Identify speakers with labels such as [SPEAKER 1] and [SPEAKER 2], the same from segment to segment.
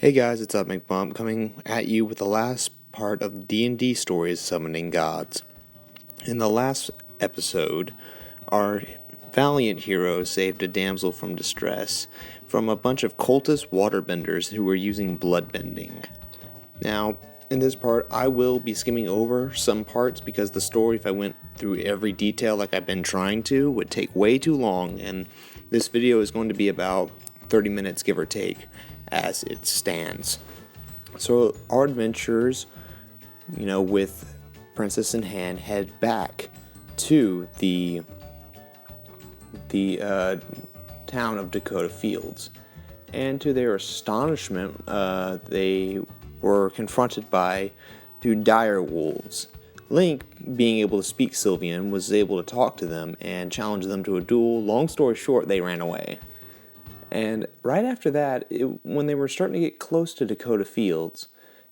[SPEAKER 1] Hey guys, it's dming coming at you with the last part of D&D Stories Summoning Gods. In the last episode, our valiant hero saved a damsel from distress from a bunch of cultist waterbenders who were using bloodbending. Now, in this part, I will be skimming over some parts because the story, if I went through every detail like I've been trying to, would take way too long, and this video is going to be about 30 minutes, give or take, as it stands. So our adventurers, with Princess in hand, head back to the town of Dakota Fields, and to their astonishment, they were confronted by two dire wolves. Link, being able to speak Sylvian, was able to talk to them and challenge them to a duel. Long story short, they ran away. And right after that, when they were starting to get close to Dakota Fields,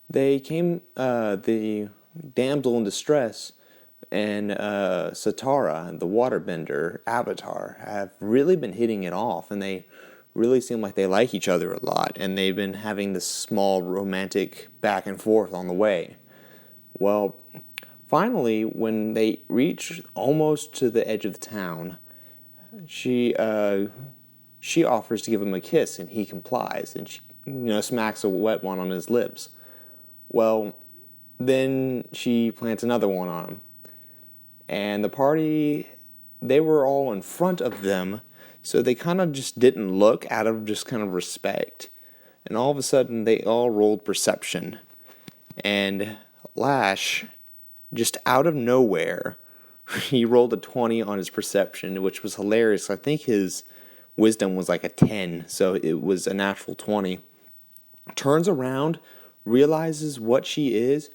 [SPEAKER 1] the damsel in distress and Satara, the waterbender avatar, have really been hitting it off, and they really seem like they like each other a lot, and they've been having this small romantic back and forth on the way. Well, finally, when they reach almost to the edge of the town, she offers to give him a kiss, and he complies, and she, smacks a wet one on his lips. Well, then she plants another one on him. And the party, they were all in front of them, so they kind of just didn't look out of just kind of respect. And all of a sudden, they all rolled perception. And Lash, just out of nowhere, he rolled a 20 on his perception, which was hilarious. I think his wisdom was like a 10, so it was a natural 20. Turns around, realizes what she is,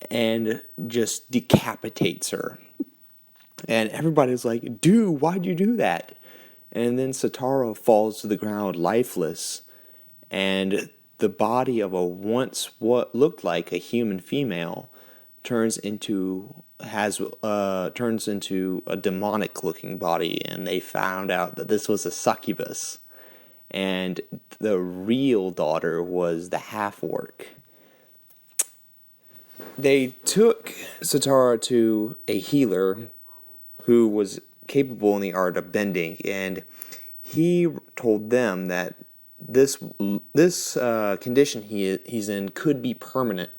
[SPEAKER 1] and just decapitates her. And everybody's like, dude, why'd you do that? And then Satara falls to the ground lifeless, and the body of what looked like a human female turns into a demonic looking body, and they found out that this was a succubus, and the real daughter was the half-orc. They took Satara to a healer who was capable in the art of bending, and he told them that this condition he's in could be permanent,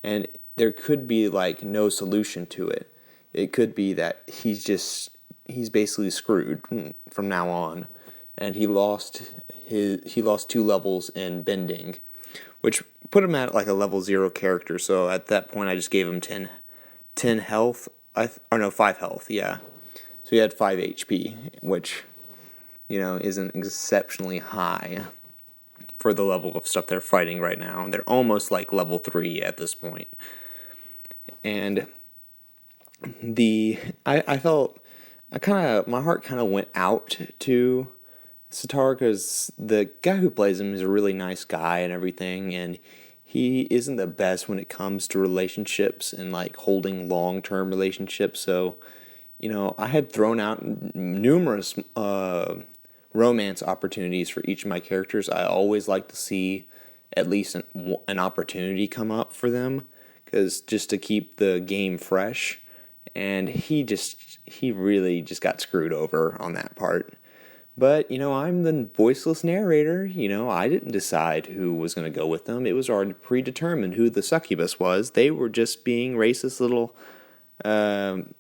[SPEAKER 1] and there could be like no solution to it. It could be that he's basically screwed from now on, and he lost 2 levels in bending, which put him at like a level 0 character. So at that point, I just gave him 10 health. 5 health. Yeah. So he had 5 HP, which isn't exceptionally high for the level of stuff they're fighting right now. They're almost like level 3 at this point. And my heart kind of went out to Satara, because the guy who plays him is a really nice guy and everything, and he isn't the best when it comes to relationships and like holding long-term relationships. So, I had thrown out numerous romance opportunities for each of my characters. I always like to see at least an opportunity come up for them, because just to keep the game fresh. And he really just got screwed over on that part. But, I'm the voiceless narrator. I didn't decide who was going to go with them. It was already predetermined who the succubus was. They were just being racist little, and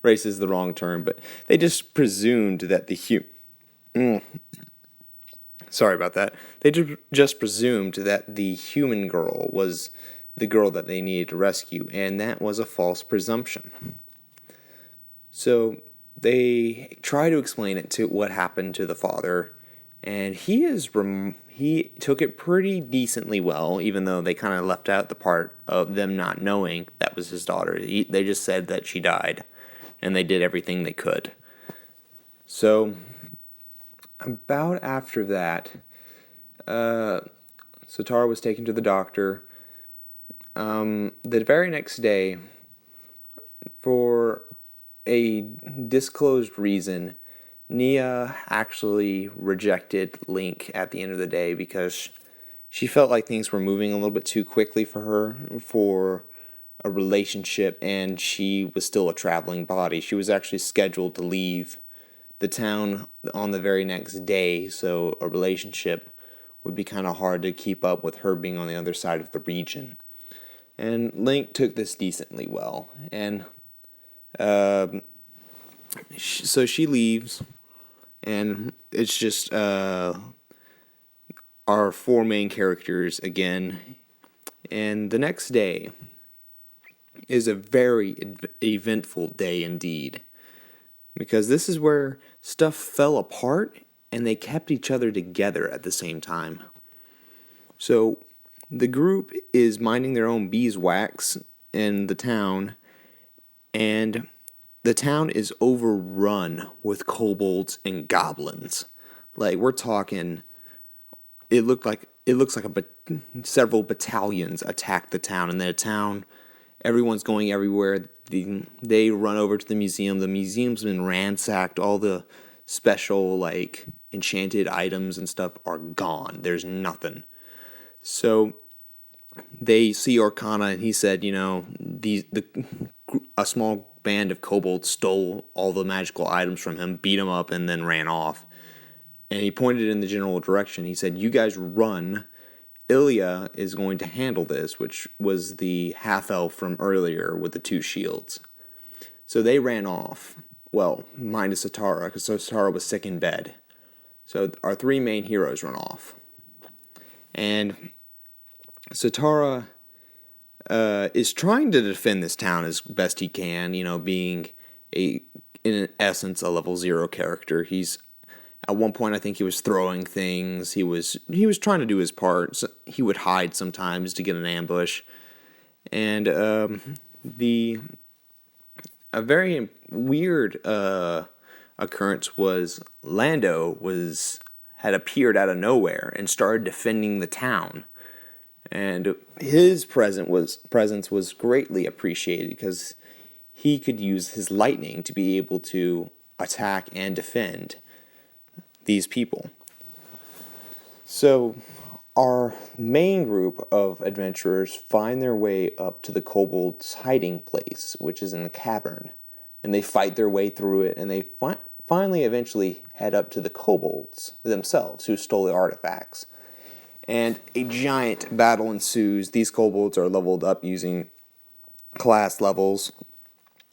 [SPEAKER 1] racist is the wrong term, but they just presumed that sorry about that. They just presumed that the human girl was the girl that they needed to rescue, and that was a false presumption. So they try to explain it to what happened to the father, and he took it pretty decently well, even though they kind of left out the part of them not knowing that was his daughter. They just said that she died, and they did everything they could. So about after that, Satara was taken to the doctor. The very next day, for a disclosed reason, Nia actually rejected Link at the end of the day, because she felt like things were moving a little bit too quickly for her for a relationship, and she was still a traveling body. She was actually scheduled to leave the town on the very next day, so a relationship would be kind of hard to keep up with her being on the other side of the region. And Link took this decently well, and so she leaves, and it's just our four main characters again. And the next day is a very eventful day indeed, because this is where stuff fell apart and they kept each other together at the same time. So the group is minding their own beeswax in the town, and the town is overrun with kobolds and goblins. Like, we're talking, it looks like several battalions attacked the town, and the town, everyone's going everywhere. They run over to the museum. The museum's been ransacked. All the special, like, enchanted items and stuff are gone. There's nothing. So they see Arcana, and he said, a small band of kobolds stole all the magical items from him, beat him up, and then ran off. And he pointed in the general direction. He said, "You guys run. Ilya is going to handle this," which was the half-elf from earlier with the two shields. So they ran off. Well, minus Satara, because Satara was sick in bed. So our three main heroes run off. And Satara is trying to defend this town as best he can, being in essence, a level 0 character. He's, at one point, I think he was throwing things. He was trying to do his part. So he would hide sometimes to get an ambush. And a very weird occurrence was Lando had appeared out of nowhere and started defending the town. And his presence was greatly appreciated because he could use his lightning to be able to attack and defend these people. So our main group of adventurers find their way up to the kobolds' hiding place, which is in a cavern. And they fight their way through it, and they finally eventually head up to the kobolds themselves, who stole the artifacts. And a giant battle ensues. These kobolds are leveled up using class levels.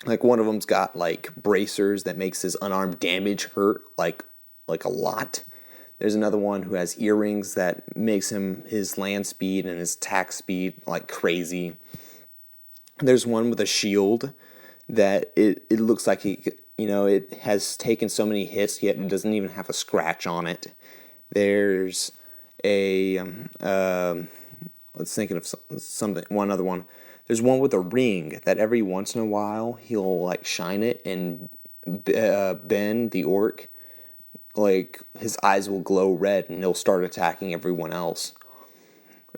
[SPEAKER 1] Like, one of them's got, like, bracers that makes his unarmed damage hurt, like a lot. There's another one who has earrings that makes his land speed and his attack speed, like, crazy. There's one with a shield that it looks like it has taken so many hits, yet it doesn't even have a scratch on it. There's let's think of one other one. There's one with a ring that every once in a while he'll, like, shine it, and Ben, the orc, like, his eyes will glow red and he'll start attacking everyone else.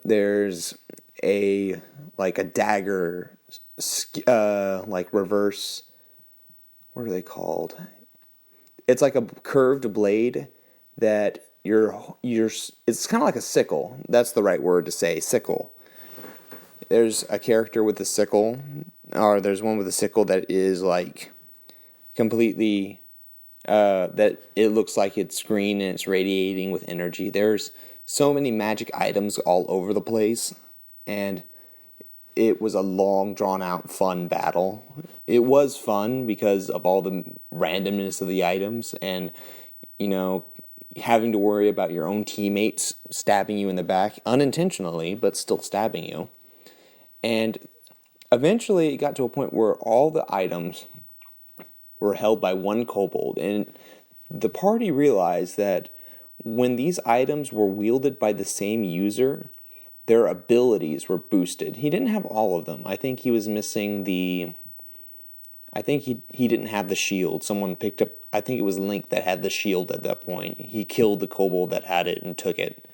[SPEAKER 1] There's a dagger, like, reverse, what are they called? It's like a curved blade that it's kind of like a sickle. That's the right word to say, sickle. There's a character with a sickle, or there's one with a sickle that is, like, completely, that it looks like it's green and it's radiating with energy. There's so many magic items all over the place, and it was a long, drawn-out, fun battle. It was fun because of all the randomness of the items, and, having to worry about your own teammates stabbing you in the back, unintentionally, but still stabbing you. And eventually it got to a point where all the items were held by one kobold, and the party realized that when these items were wielded by the same user, their abilities were boosted. He didn't have all of them. I think he was missing he didn't have the shield. Someone picked up, I think it was Link that had the shield at that point. He killed the kobold that had it and took it.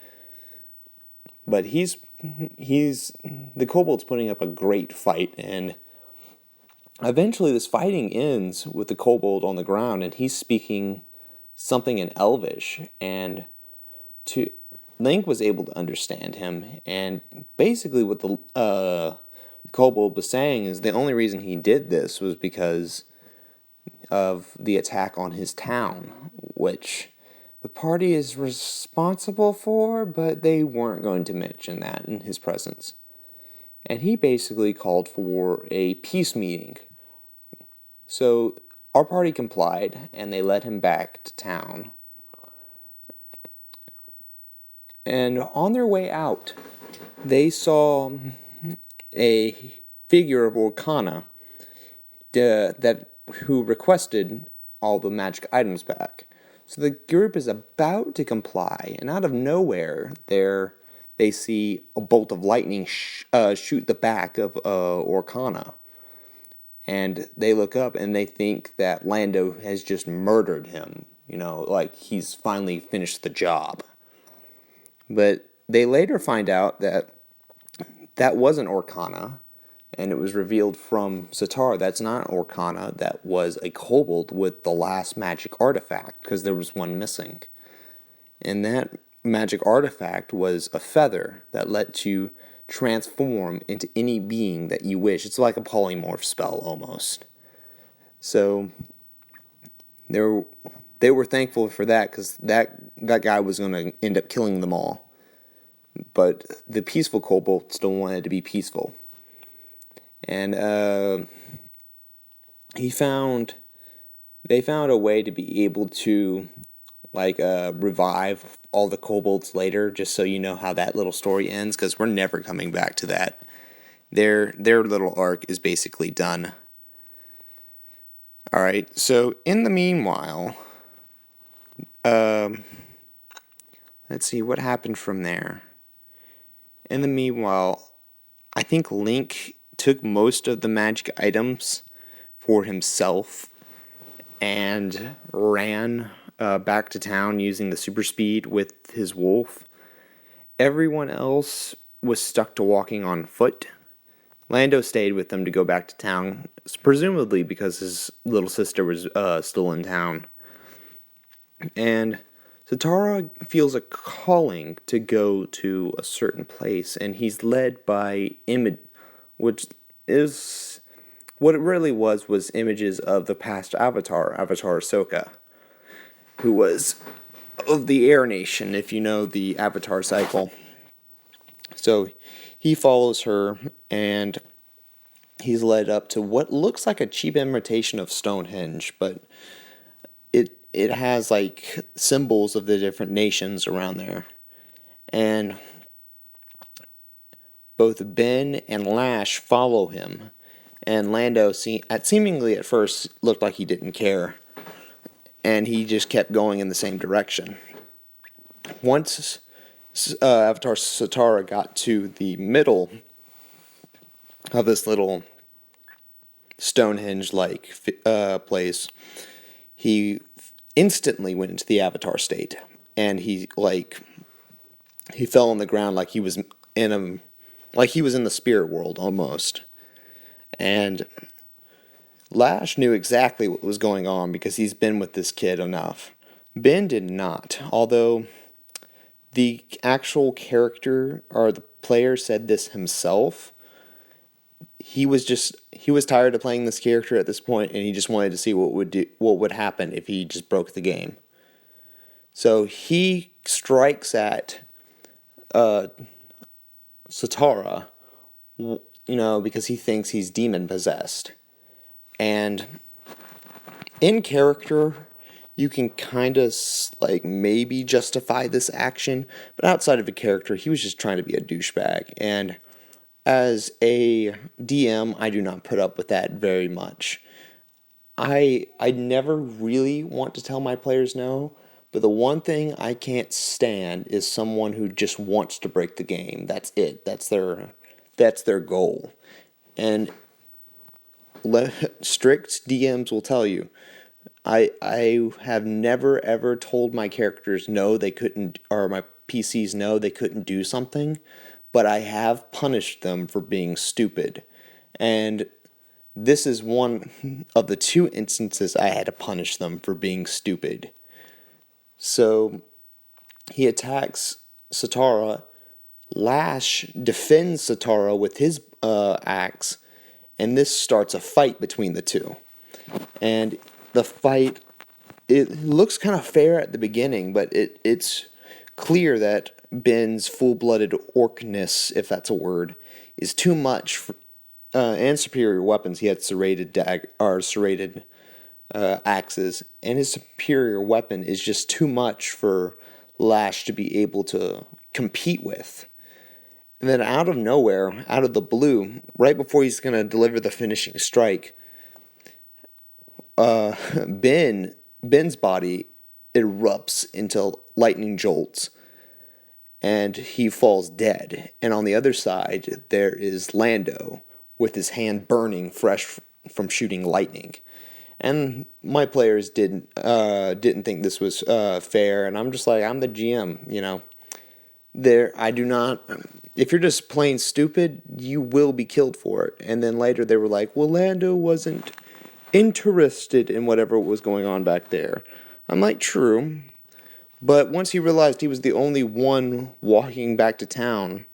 [SPEAKER 1] But the kobold's putting up a great fight, and eventually this fighting ends with the kobold on the ground, and he's speaking something in Elvish, and Link was able to understand him, and basically what the kobold was saying is the only reason he did this was because of the attack on his town, which the party is responsible for, but they weren't going to mention that in his presence. And he basically called for a peace meeting. So our party complied, and they led him back to town. And on their way out, they saw a figure of Orkana who requested all the magic items back. So the group is about to comply, and out of nowhere, they see a bolt of lightning shoot the back of Orkana. And they look up and they think that Lando has just murdered him. Like he's finally finished the job. But they later find out that wasn't Orkana, and it was revealed from Satara that's not Orkana, that was a kobold with the last magic artifact, because there was one missing. And that magic artifact was a feather that lets you transform into any being that you wish. It's like a polymorph spell almost. So they were thankful for that, because that guy was going to end up killing them all. But the peaceful kobold still wanted to be peaceful. And they found a way to be able to revive all the kobolds later, just so you know how that little story ends, because we're never coming back to that. Their little arc is basically done. Alright, so in the meanwhile, let's see what happened from there. In the meanwhile, I think Link took most of the magic items for himself and ran back to town using the super speed with his wolf. Everyone else was stuck to walking on foot. Lando stayed with them to go back to town, presumably because his little sister was still in town. And Satara feels a calling to go to a certain place, and he's led by image, which is what it really was images of the past Avatar Ahsoka, who was of the Air Nation, if you know the Avatar cycle. So he follows her, and he's led up to what looks like a cheap imitation of Stonehenge, but it has like symbols of the different nations around there. And both Ben and Lash follow him, and Lando seemingly at first looked like he didn't care, and he just kept going in the same direction. Once Avatar Satara got to the middle of this little Stonehenge-like place, he instantly went into the Avatar state, and he fell on the ground like he was in the spirit world almost. And Lash knew exactly what was going on because he's been with this kid enough. Ben did not, although the actual character or the player said this himself. He was tired of playing this character at this point, and he just wanted to see what would happen if he just broke the game. So he strikes at Satara, because he thinks he's demon possessed. And in character, you can kind of maybe justify this action, but outside of the character, he was just trying to be a douchebag. And as a DM, I do not put up with that very much. I never really want to tell my players no, but the one thing I can't stand is someone who just wants to break the game. That's it. That's their goal. And strict DMs will tell you, I have never ever told my characters no they couldn't, or my PCs no they couldn't do something, but I have punished them for being stupid. And this is one of the 2 instances I had to punish them for being stupid. So he attacks Satara. Lash defends Satara with his axe, and this starts a fight between the two. And the fight, it looks kind of fair at the beginning, but it's clear that Ben's full-blooded orcness, if that's a word, is too much for, and superior weapons. He had serrated axes, and his superior weapon is just too much for Lash to be able to compete with. And then out of nowhere, out of the blue, right before he's going to deliver the finishing strike, Ben's body erupts into lightning jolts, and he falls dead. And on the other side, there is Lando with his hand burning fresh from shooting lightning. And my players didn't think this was fair, and I'm just like, I'm the GM, you know. I do not. If you're just playing stupid, you will be killed for it. And then later they were like, well, Lando wasn't interested in whatever was going on back there. I'm like, true. But once he realized he was the only one walking back to town,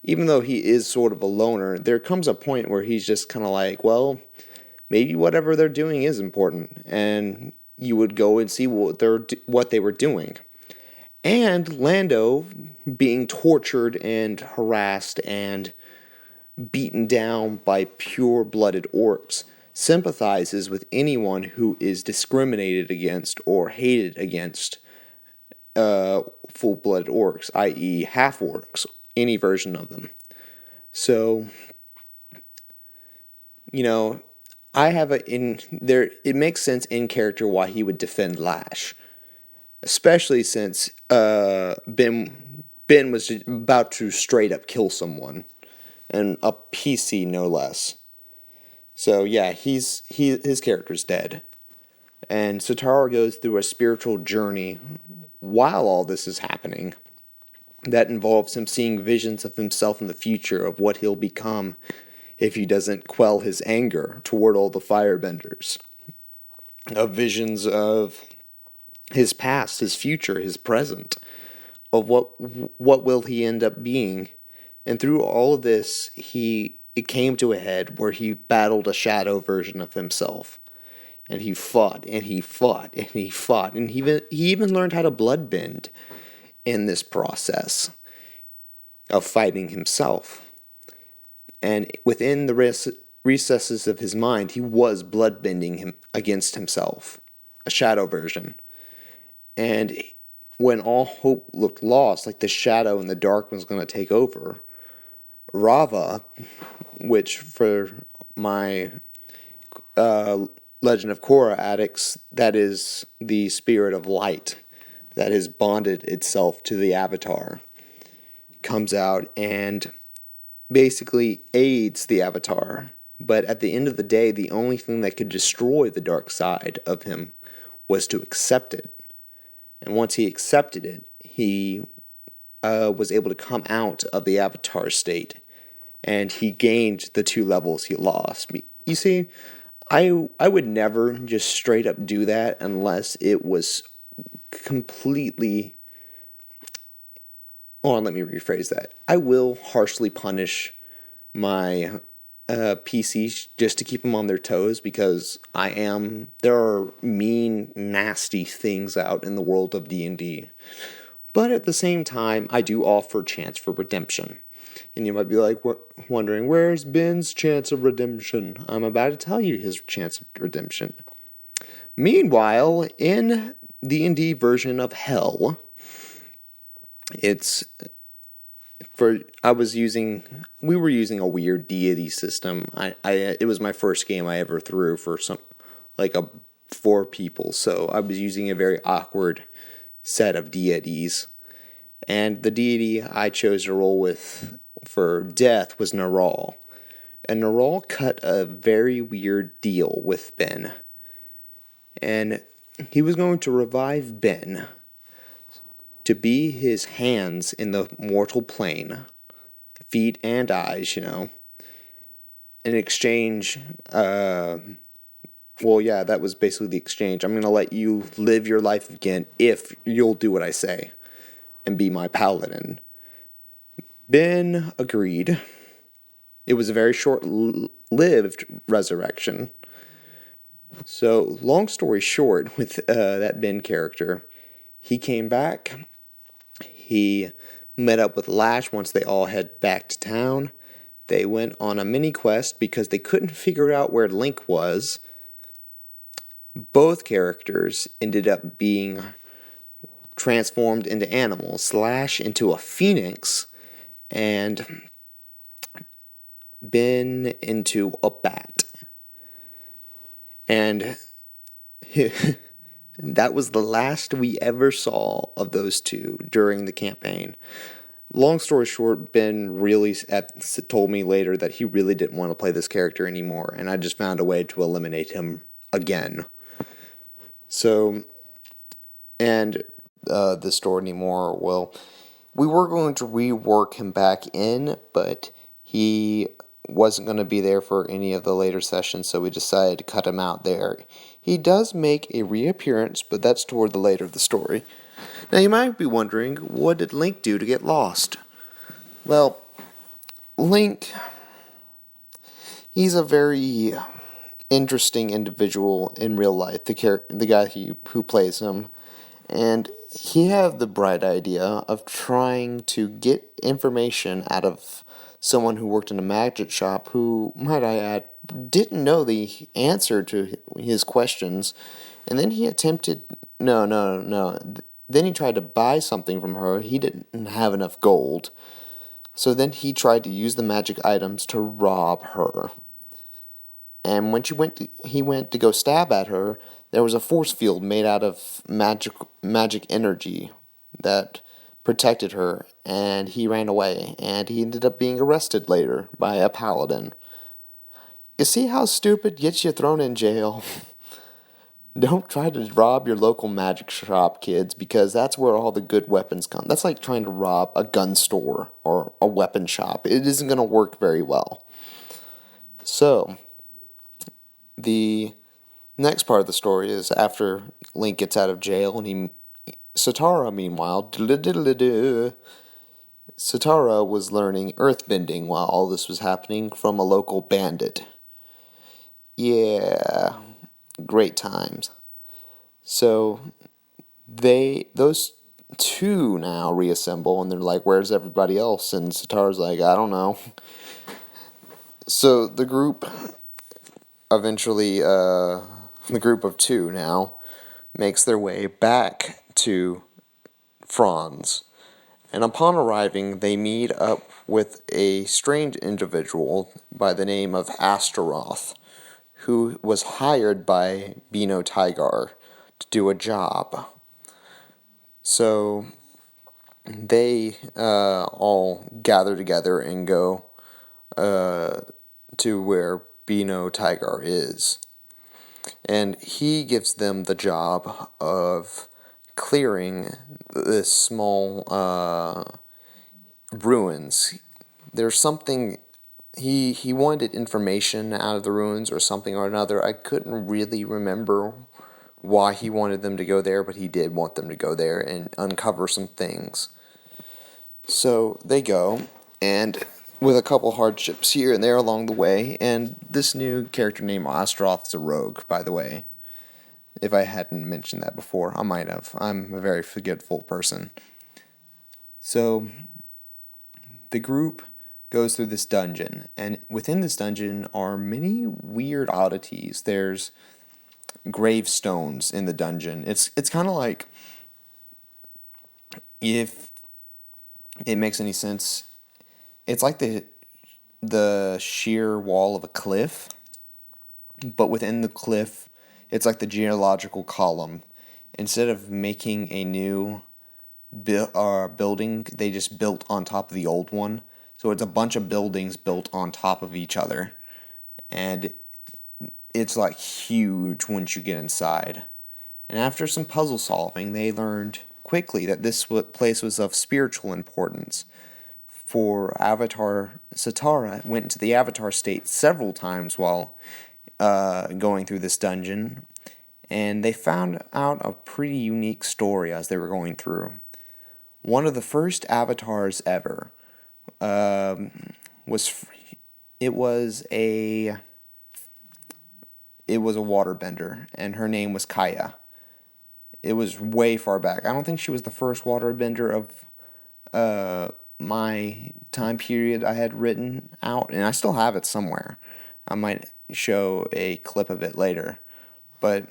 [SPEAKER 1] even though he is sort of a loner, there comes a point where he's just kind of like, well, maybe whatever they're doing is important. And you would go and see what they were doing. And Lando, being tortured and harassed and beaten down by pure-blooded orcs, sympathizes with anyone who is discriminated against or hated against full-blooded orcs, i.e. half-orcs, any version of them. So, you know, it makes sense in character why he would defend Lash. Especially since Ben was about to straight up kill someone, and a PC no less. So yeah, his character's dead, and Satara goes through a spiritual journey while all this is happening. That involves him seeing visions of himself in the future of what he'll become if he doesn't quell his anger toward all the firebenders. Of visions of his past, his future, his present, of what will he end up being. And through all of this, it came to a head where he battled a shadow version of himself. And he fought, and he fought, and he fought, and he even learned how to bloodbend in this process of fighting himself. And within the recesses of his mind, he was bloodbending him against himself, a shadow version. And when all hope looked lost, like the shadow and the dark was going to take over, Rava, which for my Legend of Korra addicts, that is the spirit of light that has bonded itself to the Avatar, comes out and basically aids the Avatar. But at the end of the day, the only thing that could destroy the dark side of him was to accept it. And once he accepted it, he was able to come out of the Avatar state, and he gained the 2 levels he lost. You see, I would never just straight up do that unless it was completely... Hold on, let me rephrase that. I will harshly punish my PCs just to keep them on their toes, because there are mean, nasty things out in the world of D&D. But at the same time, I do offer chance for redemption. And you might be like, wondering, where's Ben's chance of redemption? I'm about to tell you his chance of redemption. Meanwhile, in D&D version of Hell, we were using a weird deity system. It was my first game I ever threw for 4 people, so I was using a very awkward set of deities. And the deity I chose to roll with for death was Naral. And Naral cut a very weird deal with Ben. And he was going to revive Ben to be his hands in the mortal plane, feet and eyes, in exchange, that was basically the exchange. I'm going to let you live your life again if you'll do what I say. and be my paladin. Ben agreed. It was a very short-lived resurrection. So, long story short, with that Ben character, he came back. He met up with Lash once they all head back to town. They went on a mini quest because they couldn't figure out where Link was. Both characters ended up being transformed into animals. Slash into a phoenix, and Ben into a bat. And that was the last we ever saw of those two during the campaign. Long story short, Ben really told me later that he really didn't want to play this character anymore, and I just found a way to eliminate him again. So, and this story anymore, well, we were going to rework him back in, but he wasn't going to be there for any of the later sessions, so we decided to cut him out there. He does make a reappearance, but that's toward the later of the story. Now you might be wondering, what did Link do to get lost? Well, Link, he's a very interesting individual in real life, the guy who plays him, and he had the bright idea of trying to get information out of someone who worked in a magic shop who, might I add, didn't know the answer to his questions, and then he attempted, no, then he tried to buy something from her. He didn't have enough gold, so then he tried to use the magic items to rob her. And when he went to go stab at her, there was a force field made out of magic energy that protected her, and he ran away, and he ended up being arrested later by a paladin. You see how stupid gets you thrown in jail? Don't try to rob your local magic shop, kids, because that's where all the good weapons come. That's like trying to rob a gun store or a weapon shop. It isn't going to work very well. So, the next part of the story is after Link gets out of jail, and Satara, meanwhile, Satara was learning earthbending while all this was happening from a local bandit. Yeah, great times. So those two now reassemble, and they're like, "Where's everybody else?" And Satara's like, "I don't know." So the group eventually, the group of two now, makes their way back to Franz. And upon arriving, they meet up with a strange individual by the name of Astaroth, who was hired by Bino Tygar to do a job. So they all gather together and go to where Bino Tygar is. And he gives them the job of clearing this small ruins. There's something, he wanted information out of the ruins or something or another. I couldn't really remember why he wanted them to go there, but he did want them to go there and uncover some things. So they go, and with a couple hardships here and there along the way, and this new character named Ostroth's a rogue, by the way. If I hadn't mentioned that before, I might have. I'm a very forgetful person. So, the group goes through this dungeon, and within this dungeon are many weird oddities. There's gravestones in the dungeon. It's kind of like, if it makes any sense, it's like the sheer wall of a cliff, but within the cliff, it's like the geological column. Instead of making a new building, they just built on top of the old one. So it's a bunch of buildings built on top of each other. And it's like huge once you get inside. And after some puzzle solving, they learned quickly that this place was of spiritual importance. For Avatar, Satara went into the Avatar state several times while going through this dungeon, and they found out a pretty unique story as they were going through. One of the first avatars ever was it was a it was a waterbender, and her name was Kaya. It was way far back. I don't think she was the first waterbender of my time period I had written out, and I still have it somewhere. I might show a clip of it later, but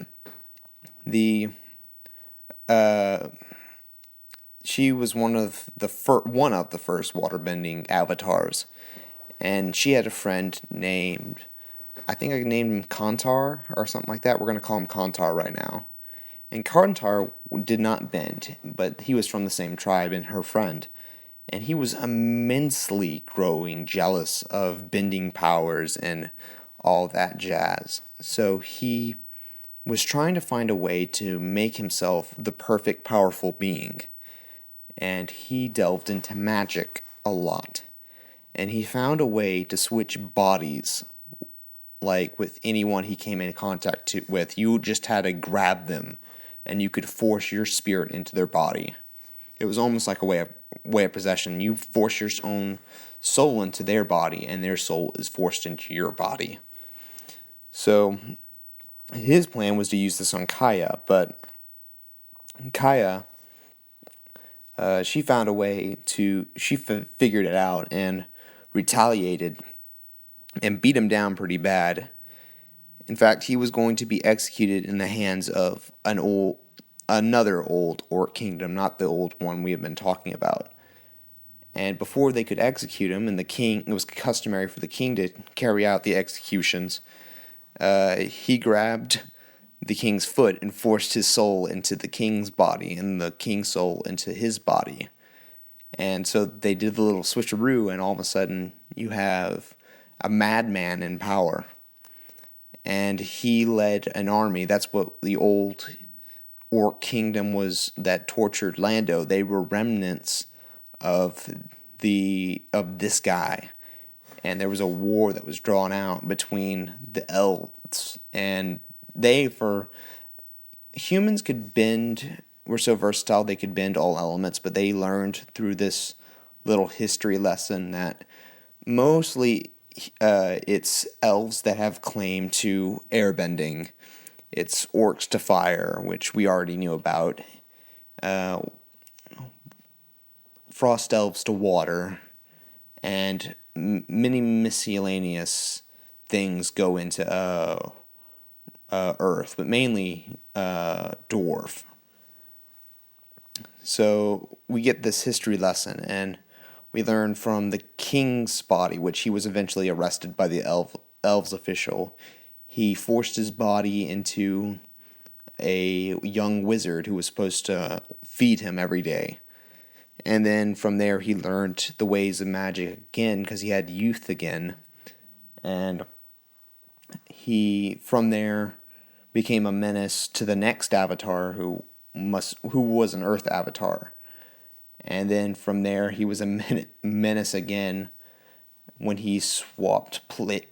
[SPEAKER 1] the she was one of the first waterbending avatars, and she had a friend named, I think I named him Kantar or something like that. We're gonna call him Kantar right now. And Kantar did not bend, but he was from the same tribe and her friend, and he was immensely growing jealous of bending powers and all that jazz. So he was trying to find a way to make himself the perfect powerful being. And he delved into magic a lot. And he found a way to switch bodies, like with anyone he came in contact with. You just had to grab them, and you could force your spirit into their body. It was almost like a way of possession. You force your own soul into their body, and their soul is forced into your body. So his plan was to use this on Kaya, but Kaya, she found a way to, she figured it out and retaliated and beat him down pretty bad. In fact, he was going to be executed in the hands of another old orc kingdom, not the old one we have been talking about. And before they could execute him, and it was customary for the king to carry out the executions, he grabbed the king's foot and forced his soul into the king's body, and the king's soul into his body. And so they did the little switcheroo, and all of a sudden you have a madman in power. And he led an army. That's what the old orc kingdom was that tortured Lando. They were remnants of this guy. And there was a war that was drawn out between the elves, and humans were so versatile they could bend all elements, but they learned through this little history lesson that mostly it's elves that have claim to airbending. It's orcs to fire, which we already knew about. Frost elves to water, and many miscellaneous things go into earth, but mainly dwarf. So we get this history lesson, and we learn from the king's body, which he was eventually arrested by the elves official. He forced his body into a young wizard who was supposed to feed him every day. And then from there he learned the ways of magic again, because he had youth again. And he, from there, became a menace to the next avatar who was an Earth avatar. And then from there he was a menace again when he swapped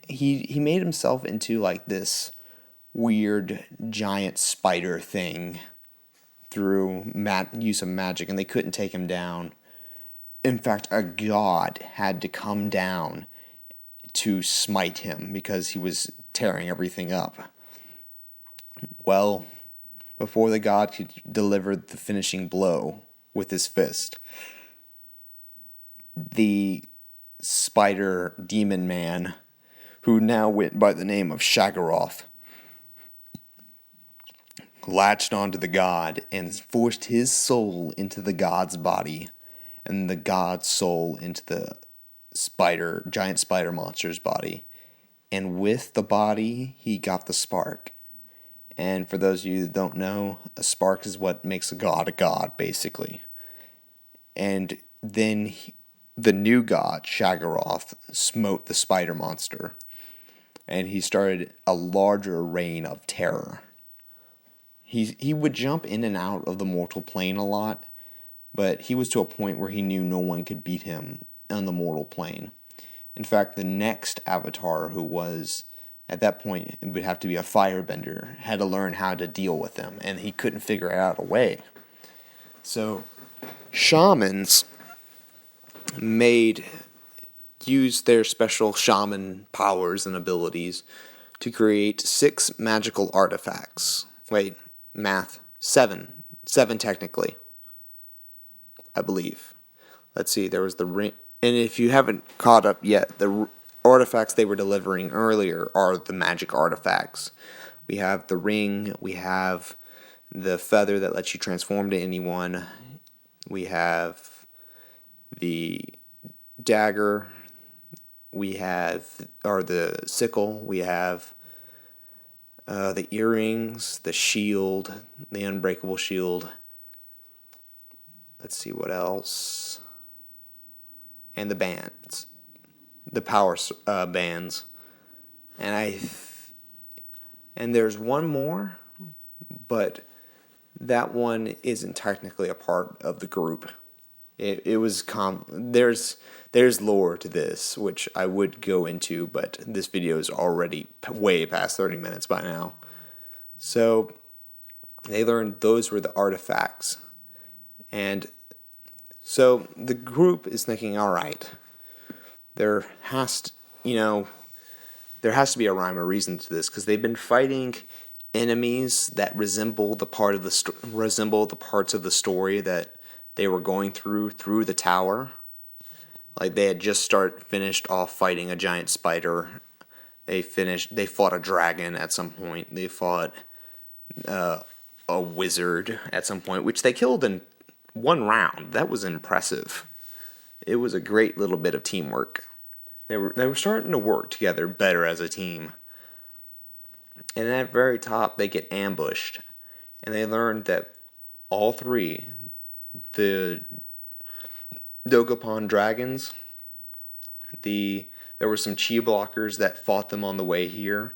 [SPEAKER 1] he made himself into like this weird giant spider thing through use of magic, and they couldn't take him down. In fact, a god had to come down to smite him because he was tearing everything up. Well, before the god could deliver the finishing blow with his fist, the spider demon man, who now went by the name of Shagaroth, latched onto the god and forced his soul into the god's body, and the god's soul into the giant spider monster's body. And with the body, he got the spark. And for those of you that don't know, a spark is what makes a god, basically. And then the new god, Shagaroth, smote the spider monster, and he started a larger reign of terror. He would jump in and out of the mortal plane a lot, but he was to a point where he knew no one could beat him on the mortal plane. In fact, the next avatar, who was, at that point, it would have to be a firebender, had to learn how to deal with him, and he couldn't figure out a way. So shamans used their special shaman powers and abilities to create 6 magical artifacts. Wait, math. 7. 7 technically, I believe. Let's see, there was the ring. And if you haven't caught up yet, the artifacts they were delivering earlier are the magic artifacts. We have the ring, we have the feather that lets you transform to anyone, we have the dagger, we have, or the sickle, we have the earrings, the shield, the unbreakable shield. Let's see what else. And the bands, the power bands. And there's one more, but that one isn't technically a part of the group. It was there's lore to this, which I would go into, but this video is already way past 30 minutes by now. So they learned those were the artifacts. And so the group is thinking, all right, there has to be a rhyme or reason to this, because they've been fighting enemies that resemble the parts of the story that they were going through the tower. Like they had just finished off fighting a giant spider. They fought a dragon at some point. They fought a wizard at some point, which they killed in one round. That was impressive. It was a great little bit of teamwork. They were starting to work together better as a team. And at the very top, they get ambushed, and they learned that all 3, the Dogopon dragons, there were some chi blockers that fought them on the way here,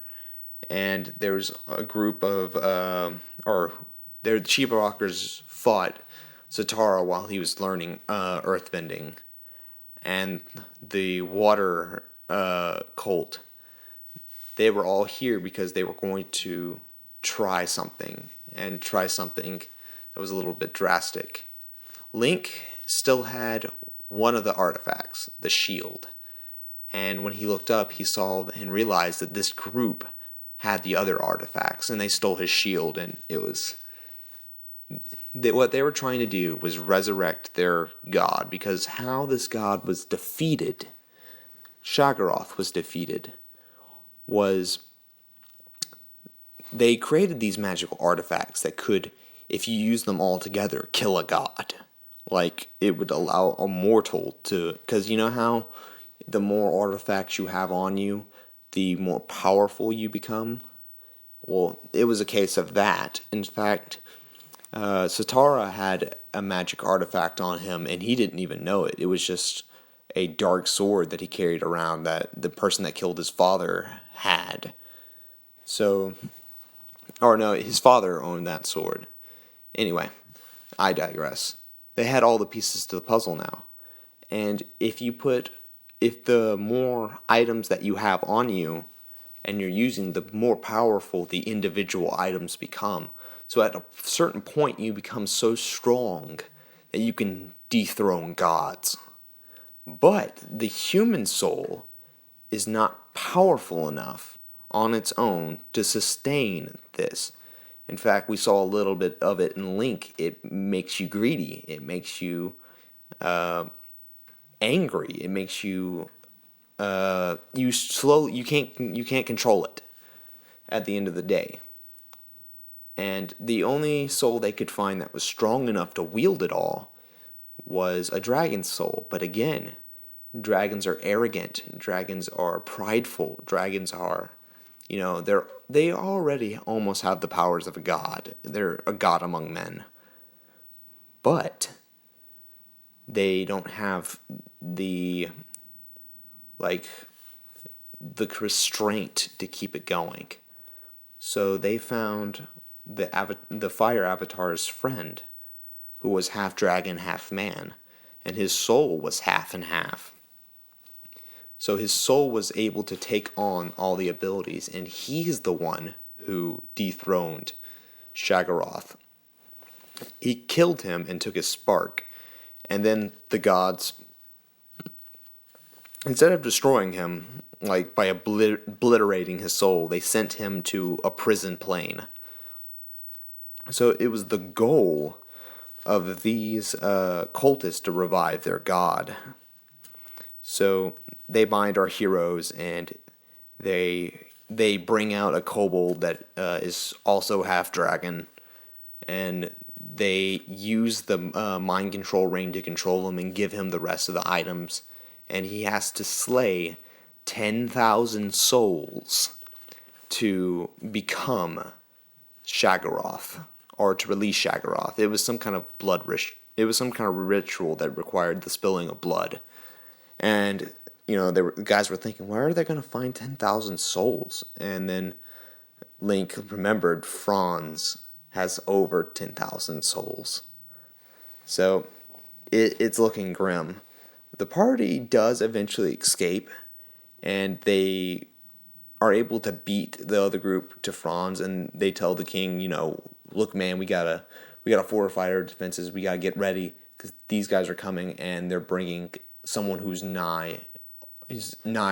[SPEAKER 1] and there was a group of the chi blockers fought Zatara while he was learning earthbending, and the water cult. They were all here because they were going to try something that was a little bit drastic. Link still had one of the artifacts, the shield. And when he looked up, he saw and realized that this group had the other artifacts, and they stole his shield, and what they were trying to do was resurrect their god, because how this god was defeated, Shagaroth was defeated, was they created these magical artifacts that could, if you use them all together, kill a god. Like, it would allow a mortal to, because you know how the more artifacts you have on you, the more powerful you become? Well, it was a case of that. In fact, Satara had a magic artifact on him, and he didn't even know it. It was just a dark sword that he carried around that the person that killed his father had. So, or no, his father owned that sword. Anyway, I digress. They had all the pieces to the puzzle now. And if the more items that you have on you and you're using, the more powerful the individual items become. So at a certain point, you become so strong that you can dethrone gods. But the human soul is not powerful enough on its own to sustain this. In fact, we saw a little bit of it in Link. It makes you greedy. It makes you angry. It makes you you can't control it at the end of the day. And the only soul they could find that was strong enough to wield it all was a dragon's soul. But again, dragons are arrogant. Dragons are prideful. Dragons are, they already almost have the powers of a god. They're a god among men. But they don't have the restraint to keep it going. So they found the fire avatar's friend, who was half dragon, half man, and his soul was half and half. So his soul was able to take on all the abilities, and he's the one who dethroned Shagaroth. He killed him and took his spark, And then the gods, instead of destroying him, like by obliterating his soul, they sent him to a prison plane. So it was the goal of these cultists to revive their god. So they bind our heroes, and they bring out a kobold that is also half dragon, and they use the mind control ring to control him and give him the rest of the items, and he has to slay 10,000 souls to become Shaggorath, or to release Shaggorath. It was some kind of it was some kind of ritual that required the spilling of blood. And the guys were thinking, where are they going to find 10,000 souls? And then Link remembered Franz has over 10,000 souls. So it's looking grim. The party does eventually escape, and they are able to beat the other group to Franz, and they tell the king, look, man, we gotta fortify our defenses. We gotta get ready because these guys are coming, and they're bringing someone who's nigh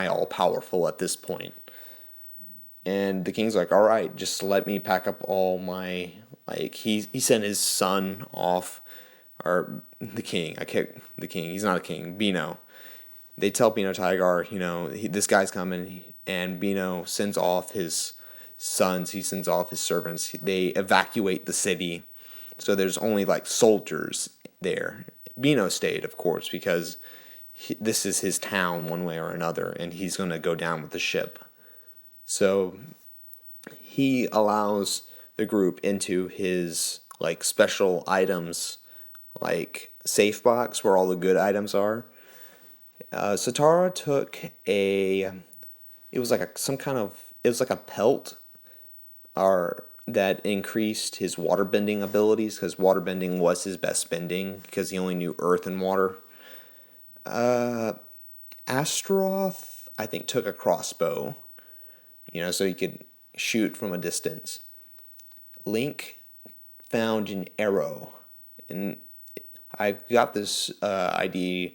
[SPEAKER 1] all powerful at this point. And the king's like, all right, just let me pack up all my, he sent his son off, or the king, he's not a king, Beano. They tell Beano Tiger, this guy's coming, and Beano sends off his sons, he sends off his servants, they evacuate the city, so there's only soldiers there. Beano stayed, of course, because this is his town one way or another, and he's going to go down with the ship. So he allows the group into his special items, safe box where all the good items are. Satara took it was like a pelt, or that increased his waterbending abilities, because waterbending was his best bending, because he only knew earth and water. Astaroth, I think, took a crossbow, so he could shoot from a distance. Link found an arrow, and I've got this idea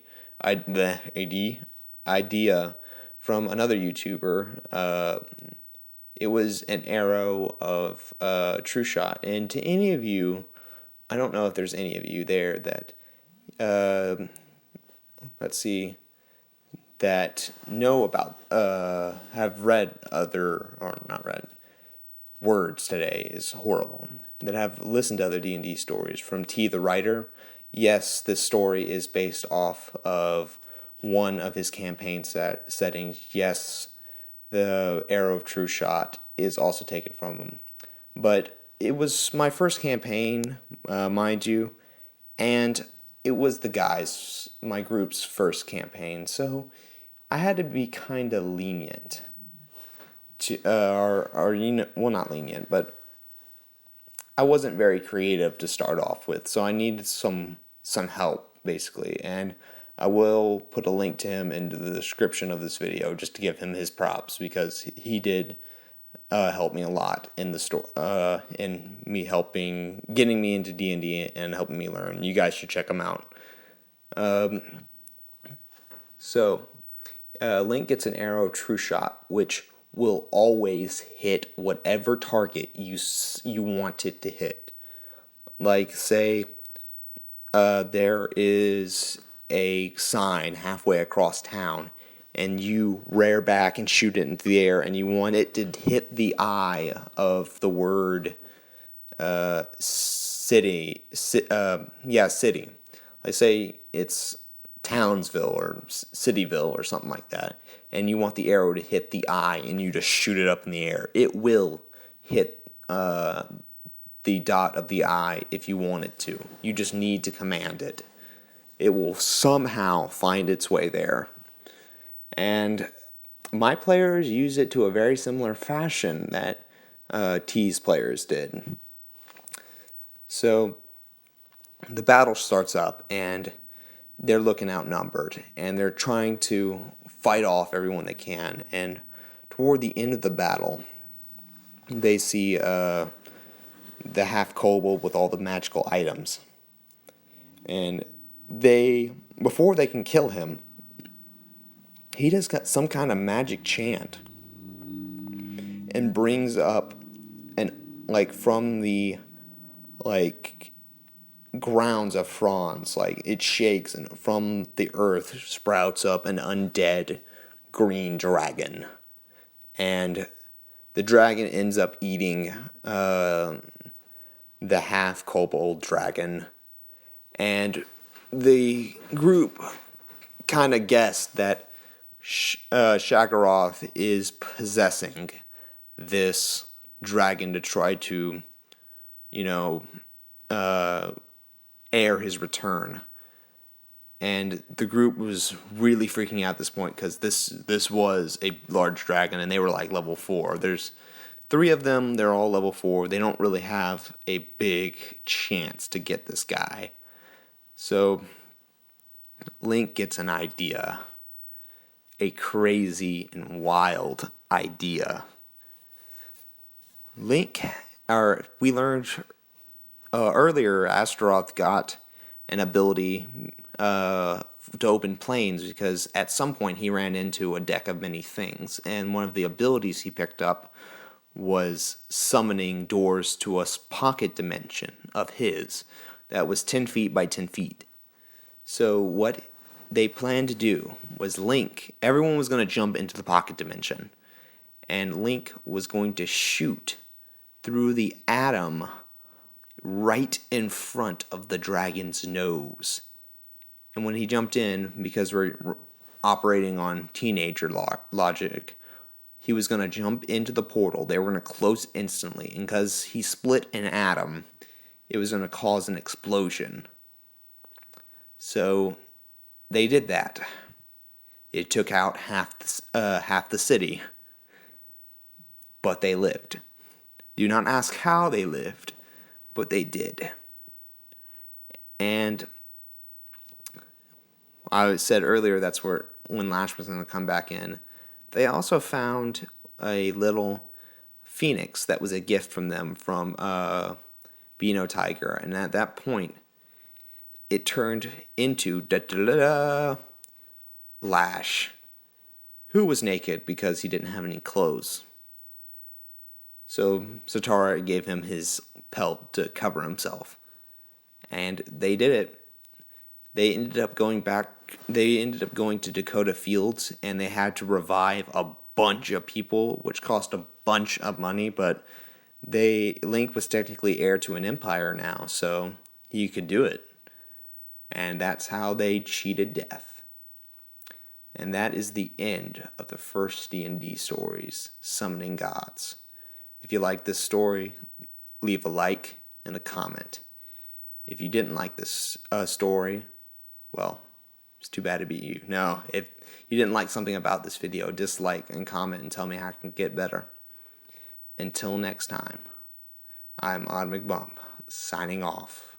[SPEAKER 1] from another YouTuber. It was an arrow of True Shot, and to any of you, I don't know if there's any of you there that that know about, have read words today is horrible, that have listened to other D&D stories from T the writer. Yes, this story is based off of one of his campaign settings. Yes, the arrow of True Shot is also taken from him. But it was my first campaign, mind you, and it was my group's first campaign, so I had to be kind of lenient. Not lenient, but I wasn't very creative to start off with, so I needed some help, basically, and I will put a link to him into the description of this video just to give him his props, because he did help me a lot in the store, in me getting me into D&D and helping me learn. You guys should check him out. So Link gets an arrow of True Shot, which will always hit whatever target you want it to hit. Say there is a sign halfway across town, and you rear back and shoot it into the air, and you want it to hit the eye of the word city. City. Say it's Townsville or Cityville or something like that, and you want the arrow to hit the eye, and you just shoot it up in the air. It will hit the dot of the eye if you want it to. You just need to command it. It will somehow find its way there. And my players use it to a very similar fashion that T's players did. So the battle starts up, and they're looking outnumbered, and they're trying to fight off everyone they can. And toward the end of the battle, they see the half kobold with all the magical items, and before they can kill him, he just got some kind of magic chant and brings up from the like grounds of Franz, like it shakes, and from the earth sprouts up an undead green dragon, and the dragon ends up eating the half kobold dragon, and the group kind of guessed that Shagaroth is possessing this dragon to try to, air his return. And the group was really freaking out at this point because this was a large dragon, and they were like level 4. There's 3 of them, they're all level 4. They don't really have a big chance to get this guy. So Link gets an idea. A crazy and wild idea. We learned earlier, Astaroth got an ability to open planes because at some point he ran into a deck of many things, and one of the abilities he picked up was summoning doors to a pocket dimension of his that was 10 feet by 10 feet. So what they planned to do was everyone was going to jump into the pocket dimension, and Link was going to shoot through the atom right in front of the dragon's nose. And when he jumped in, because we're operating on teenager logic, he was going to jump into the portal. They were going to close instantly. And because he split an atom, it was going to cause an explosion. So they did that. It took out half the city. But they lived. Do not ask how they lived, but they did. And I said earlier that's when Lash was going to come back in. They also found a little phoenix that was a gift from them from Beano Tiger, and at that point, it turned into Lash, who was naked because he didn't have any clothes. So Satara gave him his pelt to cover himself. And they did it. They ended up going to Dakota Fields, and they had to revive a bunch of people, which cost a bunch of money, but Link was technically heir to an empire now, so he could do it. And that's how they cheated death. And that is the end of the first D&D stories, Summoning Gods. If you like this story, leave a like and a comment. If you didn't like this story, well, it's too bad to be you. No, if you didn't like something about this video, dislike and comment and tell me how I can get better. Until next time, I'm Odd McBump, signing off.